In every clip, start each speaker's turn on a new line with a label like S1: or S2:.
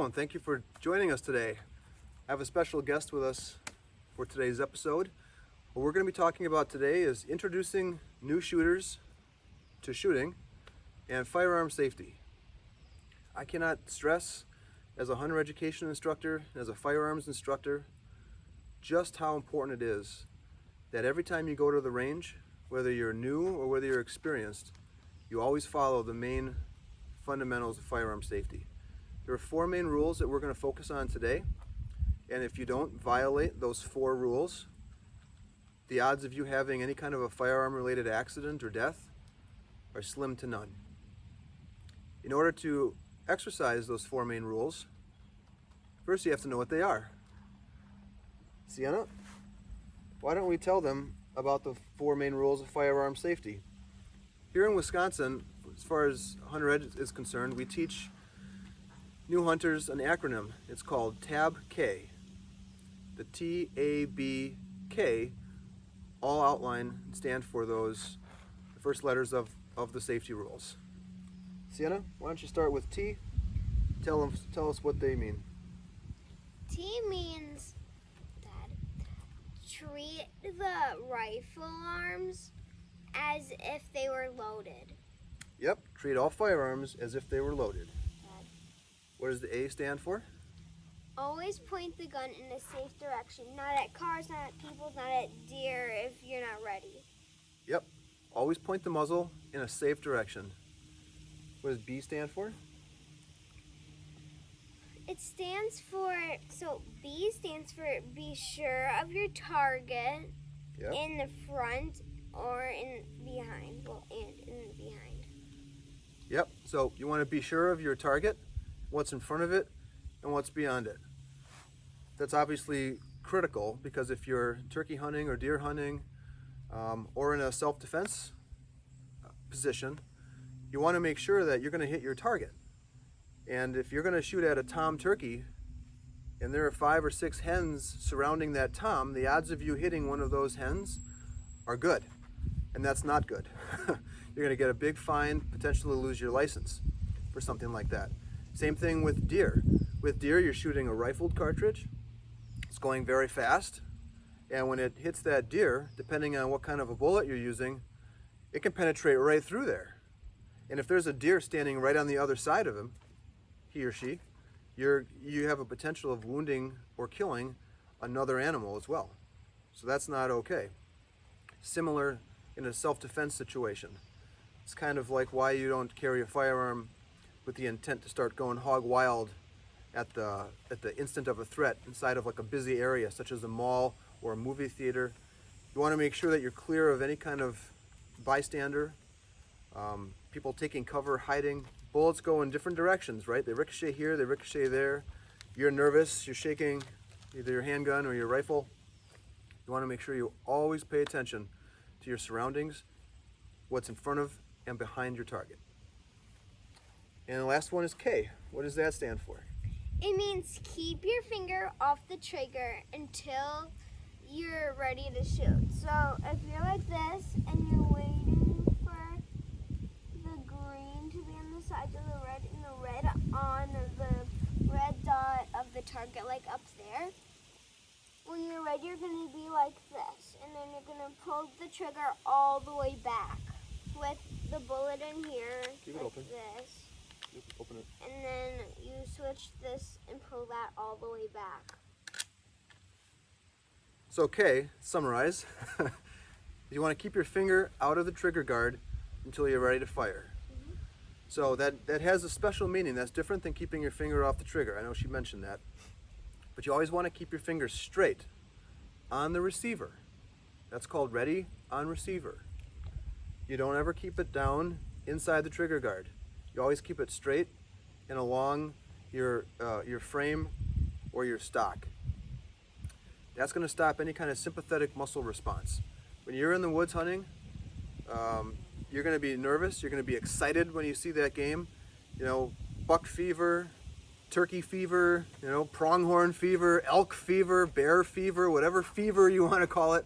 S1: Hello, and thank you for joining us today. I have a special guest with us for today's episode. What we're going to be talking about today is introducing new shooters to shooting and firearm safety. I cannot stress, as a hunter education instructor, as a firearms instructor, just how important it is that every time you go to the range, whether you're new or whether you're experienced, you always follow the main fundamentals of firearm safety. There are 4 main rules that we're going to focus on today, and if you don't violate those 4 rules, the odds of you having any kind of a firearm related accident or death are slim to none. In order to exercise those 4 main rules, first you have to know what they are. Sienna, why don't we tell them about the 4 main rules of firearm safety? Here in Wisconsin, as far as hunter ed is concerned, we teach new hunters an acronym. It's called TAB-K. The T-A-B-K all outline and stand for those first letters of the safety rules. Sienna, why don't you start with T? Tell us what they mean.
S2: T means that treat the rifle arms as if they were loaded.
S1: Yep, treat all firearms as if they were loaded.
S2: Dad.
S1: What does the A stand for?
S2: Always point the gun in a safe direction, not at cars, not at people, not at deer if you're not ready.
S1: Yep, always point the muzzle in a safe direction. What does B stand for?
S2: It stands for, B stands for be sure of your target.
S1: Yep.
S2: In the front or in behind. Behind.
S1: Yep, so you want to be sure of your target, what's in front of it, and what's beyond it. That's obviously critical because if you're turkey hunting or deer hunting or in a self-defense position, you want to make sure that you're going to hit your target. And if you're going to shoot at a tom turkey and there are 5 or 6 hens surrounding that tom, the odds of you hitting one of those hens are good. And that's not good. You're going to get a big fine, potentially lose your license for something like that. Same thing with deer. With deer, you're shooting a rifled cartridge. It's going very fast. And when it hits that deer, depending on what kind of a bullet you're using, it can penetrate right through there. And if there's a deer standing right on the other side of him, he or she, you have a potential of wounding or killing another animal as well. So that's not okay. Similar in a self-defense situation. It's kind of like why you don't carry a firearm with the intent to start going hog wild at the instant of a threat inside of like a busy area such as a mall or a movie theater. You want to make sure that you're clear of any kind of bystander, people taking cover, hiding. Bullets go in different directions, right? They ricochet here, they ricochet there. You're nervous, you're shaking either your handgun or your rifle. You want to make sure you always pay attention to your surroundings, what's in front of and behind your target. And the last one is K. What does that stand for?
S2: It means keep your finger off the trigger until you're ready to shoot. So if you're like this and you're waiting for the green to be on the sides of the red and the red on the red dot of the target, like up there, when you're ready, you're going to be like this. And then you're going to pull the trigger all the way back with the bullet in here.
S1: Keep
S2: like
S1: it open.
S2: This.
S1: Open it.
S2: And then you switch this and pull that all the way back.
S1: So K, summarize. You want to keep your finger out of the trigger guard until you're ready to fire.
S2: Mm-hmm.
S1: So that has a special meaning. That's different than keeping your finger off the trigger. I know she mentioned that. But you always want to keep your finger straight on the receiver. That's called ready on receiver. You don't ever keep it down inside the trigger guard. You always keep it straight and along your frame or your stock. That's going to stop any kind of sympathetic muscle response. When you're in the woods hunting, you're going to be nervous. You're going to be excited when you see that game. You know, buck fever, turkey fever, you know, pronghorn fever, elk fever, bear fever, whatever fever you want to call it.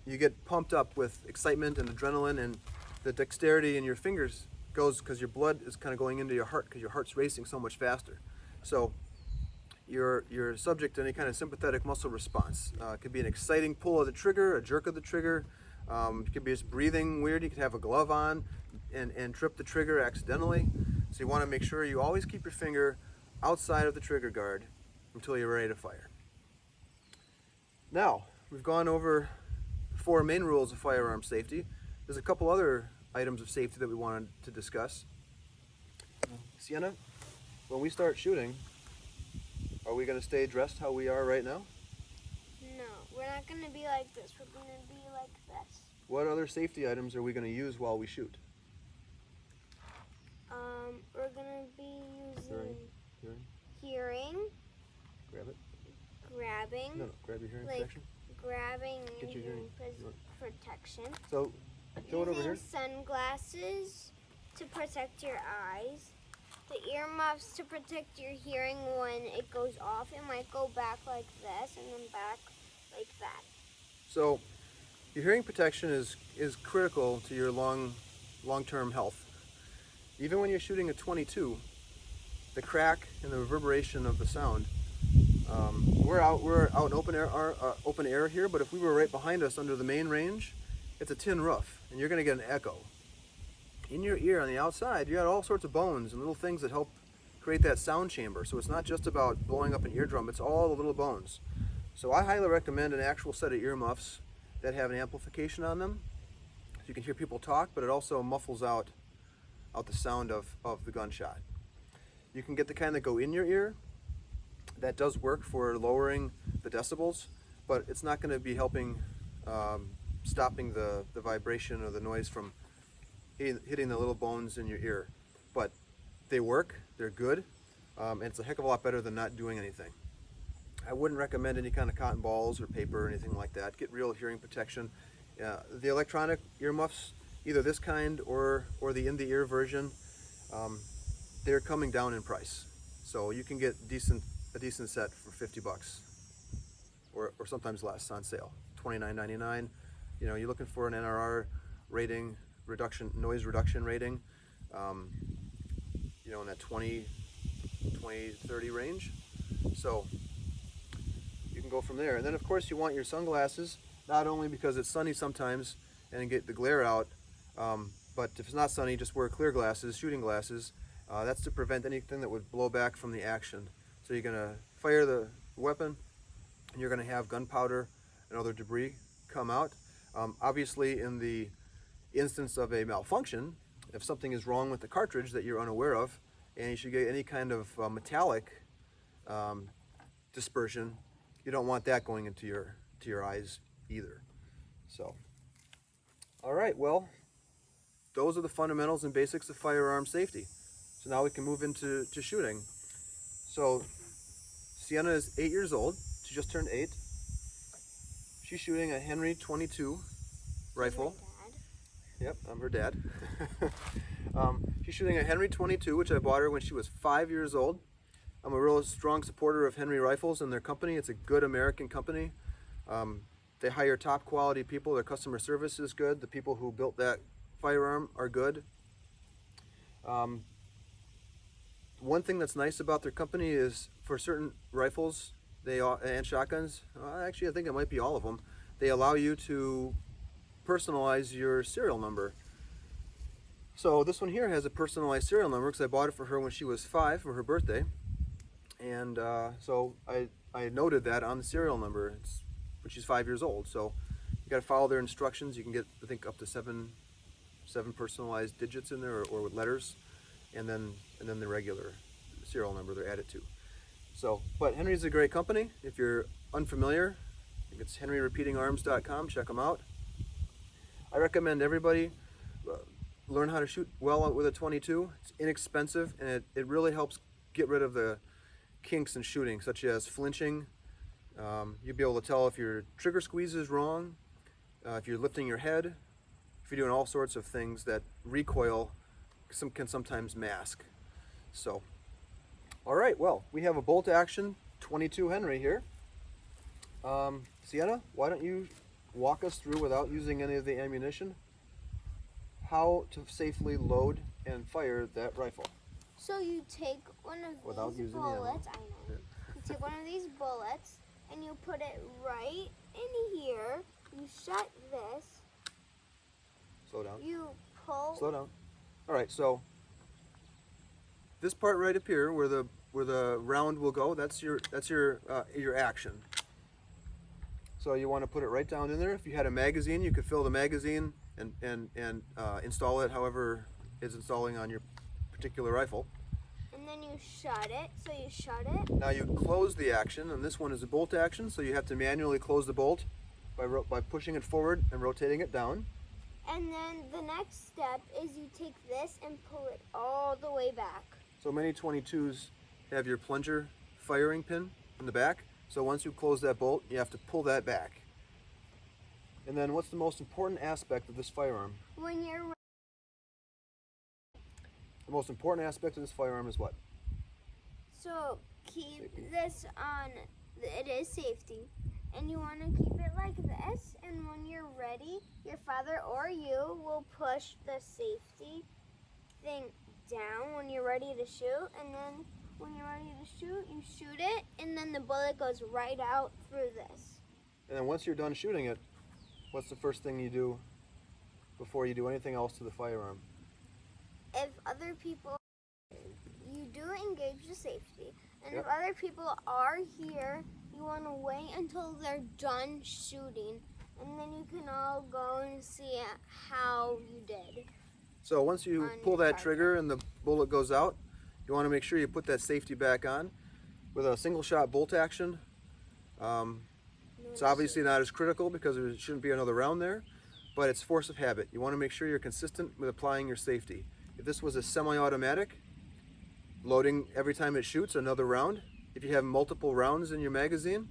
S1: You get pumped up with excitement and adrenaline, and the dexterity in your fingers goes because your blood is kind of going into your heart because your heart's racing so much faster. So you're subject to any kind of sympathetic muscle response. It could be an exciting pull of the trigger, a jerk of the trigger. It could be just breathing weird. You could have a glove on and trip the trigger accidentally. So you want to make sure you always keep your finger outside of the trigger guard until you're ready to fire. Now, we've gone over 4 main rules of firearm safety. There's a couple other items of safety that we wanted to discuss. Sienna, when we start shooting, are we going to stay dressed how we are right now?
S2: No, we're not going to be like this. We're going to be like this.
S1: What other safety items are we going to use while we shoot?
S2: We're going to be using
S1: Hearing?
S2: hearing,
S1: Grab it.
S2: grabbing,
S1: No, grab your hearing
S2: like
S1: protection.
S2: grabbing
S1: Get
S2: and
S1: your
S2: hearing
S1: hearing.
S2: protection.
S1: So, throw it over here.
S2: Using sunglasses to protect your eyes. The earmuffs to protect your hearing when it goes off. It might go back like this and then back like that.
S1: So, your hearing protection is critical to your long-term health. Even when you're shooting a .22, the crack and the reverberation of the sound. We're out in open air here, but if we were right behind us under the main range, it's a tin roof, and you're going to get an echo. In your ear on the outside, you got all sorts of bones and little things that help create that sound chamber. So it's not just about blowing up an eardrum, it's all the little bones. So I highly recommend an actual set of earmuffs that have an amplification on them. So you can hear people talk, but it also muffles out the sound of the gunshot. You can get the kind that go in your ear. That does work for lowering the decibels, but it's not going to be helping stopping the vibration or the noise from hitting the little bones in your ear. But they work, they're good, and it's a heck of a lot better than not doing anything. I wouldn't recommend any kind of cotton balls or paper or anything like that. Get real hearing protection. The electronic earmuffs, either this kind or the in-the-ear version, they're coming down in price. So you can get a decent set for $50 or sometimes less on sale, $29.99. You know, you're looking for an NRR rating, noise reduction rating, you know, in that 20, 30 range. So you can go from there. And then of course you want your sunglasses, not only because it's sunny sometimes and get the glare out, but if it's not sunny, just wear clear glasses, shooting glasses. That's to prevent anything that would blow back from the action. So you're going to fire the weapon, and you're going to have gunpowder and other debris come out. Obviously, in the instance of a malfunction, if something is wrong with the cartridge that you're unaware of, and you should get any kind of metallic dispersion, you don't want that going into your eyes either. So, all right, well, those are the fundamentals and basics of firearm safety. So now we can move into shooting. So Sienna is 8 years old. She just turned 8. She's shooting a Henry .22 rifle. Yep, I'm her dad. She's shooting a Henry .22, which I bought her when she was 5 years old. I'm a real strong supporter of Henry Rifles and their company. It's a good American company. They hire top quality people. Their customer service is good. The people who built that firearm are good. One thing that's nice about their company is for certain rifles and shotguns, actually I think it might be all of them, they allow you to personalize your serial number. So this one here has a personalized serial number because I bought it for her when she was 5 for her birthday. And so I noted that on the serial number. It's when she's 5 years old. So you got to follow their instructions. You can get, I think, up to seven personalized digits in there or with letters. And then the regular serial number they're added to. So, but Henry's a great company. If you're unfamiliar, I think it's henryrepeatingarms.com. Check them out. I recommend everybody learn how to shoot well with a .22. It's inexpensive and it really helps get rid of the kinks in shooting, such as flinching. You'll be able to tell if your trigger squeeze is wrong, if you're lifting your head, if you're doing all sorts of things that recoil can sometimes mask. So, all right, well, we have a bolt action .22 Henry here. Sienna, why don't you walk us through, without using any of the ammunition, how to safely load and fire that rifle.
S2: So you take one of
S1: Without
S2: these
S1: using the ammo.
S2: bullets, I know. You take one of these bullets and you put it right in here. You shut this.
S1: Slow down.
S2: You pull.
S1: Slow down. All right, so this part right up here, where the round will go, that's your action. So you want to put it right down in there. If you had a magazine, you could fill the magazine and install it however is installing on your particular rifle.
S2: And then you shut it. So you shut it.
S1: Now you close the action, and this one is a bolt action, so you have to manually close the bolt by pushing it forward and rotating it down.
S2: And then the next step is you take this and pull it all the way back.
S1: So many 22s have your plunger firing pin in the back. So once you close that bolt, you have to pull that back. And then what's the most important aspect of this firearm?
S2: When you're
S1: The most important aspect of this firearm is what?
S2: So keep this on, it is safety. And you want to keep it like this. And when you're ready, your father or you will push the safety thing down when you're ready to shoot. And then when you're ready to shoot, you shoot it. And then the bullet goes right out through this.
S1: And then once you're done shooting it, what's the first thing you do before you do anything else to the firearm?
S2: If other people, you do engage the safety. And
S1: Yep.
S2: if other people are here, you want to wait until they're done shooting. And then you can all go and see how you did.
S1: So once you
S2: On
S1: pull
S2: your
S1: that
S2: target.
S1: trigger and the bullet goes out, you want to make sure you put that safety back on. With a single shot bolt action, it's obviously not as critical because there shouldn't be another round there, but it's force of habit. You want to make sure you're consistent with applying your safety. If this was a semi-automatic, loading every time it shoots another round, if you have multiple rounds in your magazine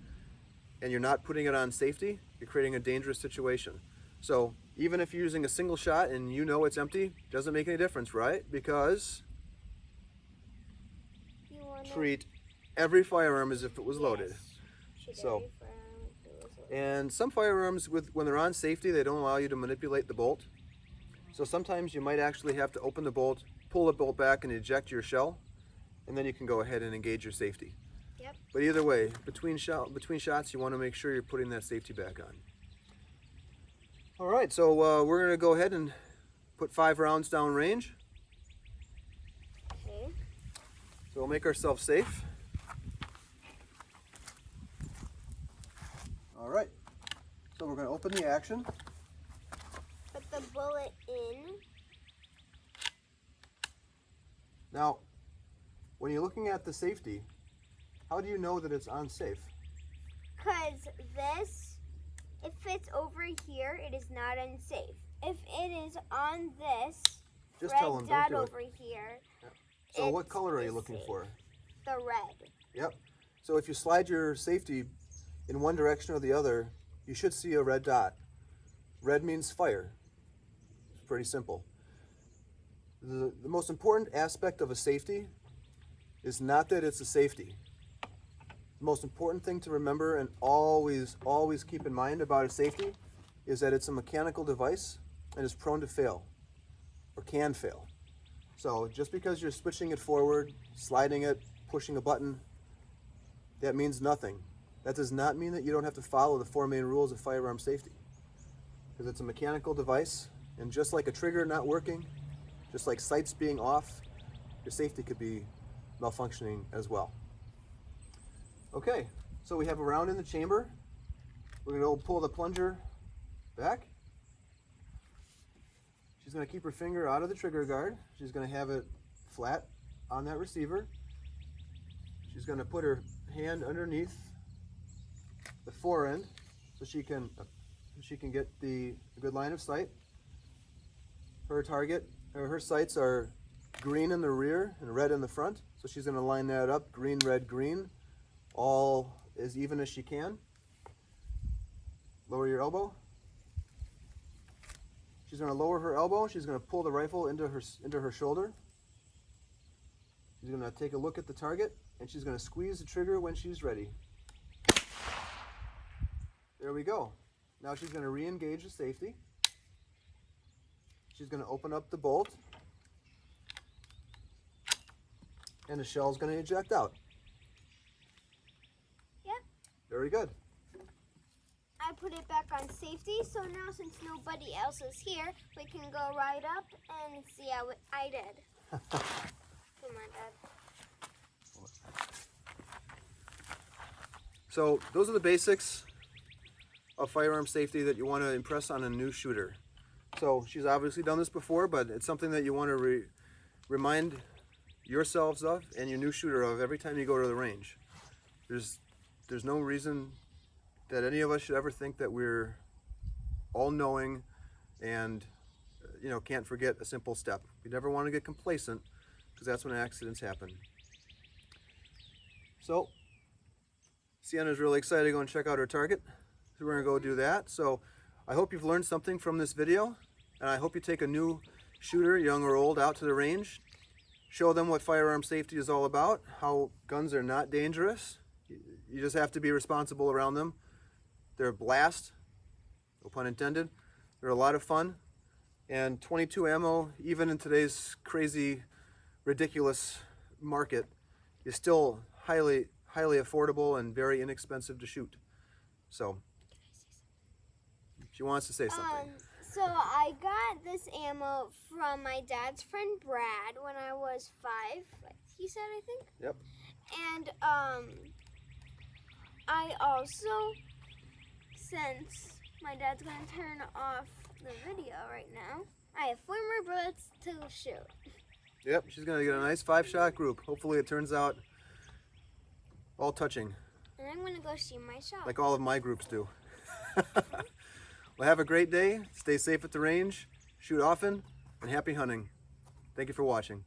S1: and you're not putting it on safety, you're creating a dangerous situation. So even if you're using a single shot and you know it's empty, doesn't make any difference, right? Because
S2: You want
S1: treat every firearm as if it was loaded. So- And some firearms, when they're on safety, they don't allow you to manipulate the bolt. So sometimes you might actually have to open the bolt, pull the bolt back and eject your shell, and then you can go ahead and engage your safety.
S2: Yep.
S1: But either way, between shots, you want to make sure you're putting that safety back on. All right, so we're going to go ahead and put 5 rounds down range.
S2: Okay.
S1: So we'll make ourselves safe. All right, so we're going to open the action.
S2: Put the bullet in.
S1: Now, when you're looking at the safety, how do you know that it's unsafe?
S2: Because this, if it's over here, it is not unsafe. If it is on this
S1: Just
S2: red
S1: tell them,
S2: dot
S1: don't do it.
S2: over here,
S1: So what
S2: it
S1: color are you
S2: is
S1: looking
S2: safe.
S1: for?
S2: The red.
S1: Yep. So if you slide your safety in one direction or the other, you should see a red dot. Red means fire. It's pretty simple. The most important aspect of a safety is not that it's a safety. The most important thing to remember and always keep in mind about a safety is that it's a mechanical device and is prone to fail or can fail. So just because you're switching it forward, sliding it, pushing a button, that means nothing. That does not mean that you don't have to follow the 4 main rules of firearm safety. Because it's a mechanical device, and just like a trigger not working, just like sights being off, your safety could be malfunctioning as well. Okay, so we have a round in the chamber. We're going to pull the plunger back. She's going to keep her finger out of the trigger guard. She's going to have it flat on that receiver. She's going to put her hand underneath the fore end so she can get the good line of sight. Her target, or her sights are green in the rear and red in the front. So she's going to line that up, green, red, green, all as even as she can. Lower your elbow. She's going to lower her elbow. She's going to pull the rifle into her shoulder. She's going to take a look at the target, and she's going to squeeze the trigger when she's ready. There we go. Now she's going to re-engage the safety. She's going to open up the bolt. And the shell's going to eject out.
S2: Yep.
S1: Very good.
S2: I put it back on safety, so now since nobody else is here, we can go right up and see how I did. Come on, Dad.
S1: So those are the basics of firearm safety that you want to impress on a new shooter. So she's obviously done this before, but it's something that you want to remind yourselves of and your new shooter of every time you go to the range. There's no reason that any of us should ever think that we're all-knowing and can't forget a simple step. We never want to get complacent because that's when accidents happen. So Sienna's really excited to go and check out her target. So we're going to go do that. So I hope you've learned something from this video, and I hope you take a new shooter, young or old, out to the range. Show them what firearm safety is all about, how guns are not dangerous. You just have to be responsible around them. They're a blast, no pun intended. They're a lot of fun. And 22 ammo, even in today's crazy, ridiculous market, is still highly affordable and very inexpensive to shoot. So, she wants to say something.
S2: So I got this ammo from my dad's friend Brad when I was 5. He said, I think.
S1: Yep.
S2: And I also, since my dad's gonna turn off the video right now, I have 4 more bullets to shoot.
S1: Yep, she's gonna get a nice 5-shot group. Hopefully it turns out all touching,
S2: And I'm gonna go shoot my shot.
S1: like all of my groups do. Well, have a great day. Stay safe at the range. Shoot often, and happy hunting. Thank you for watching.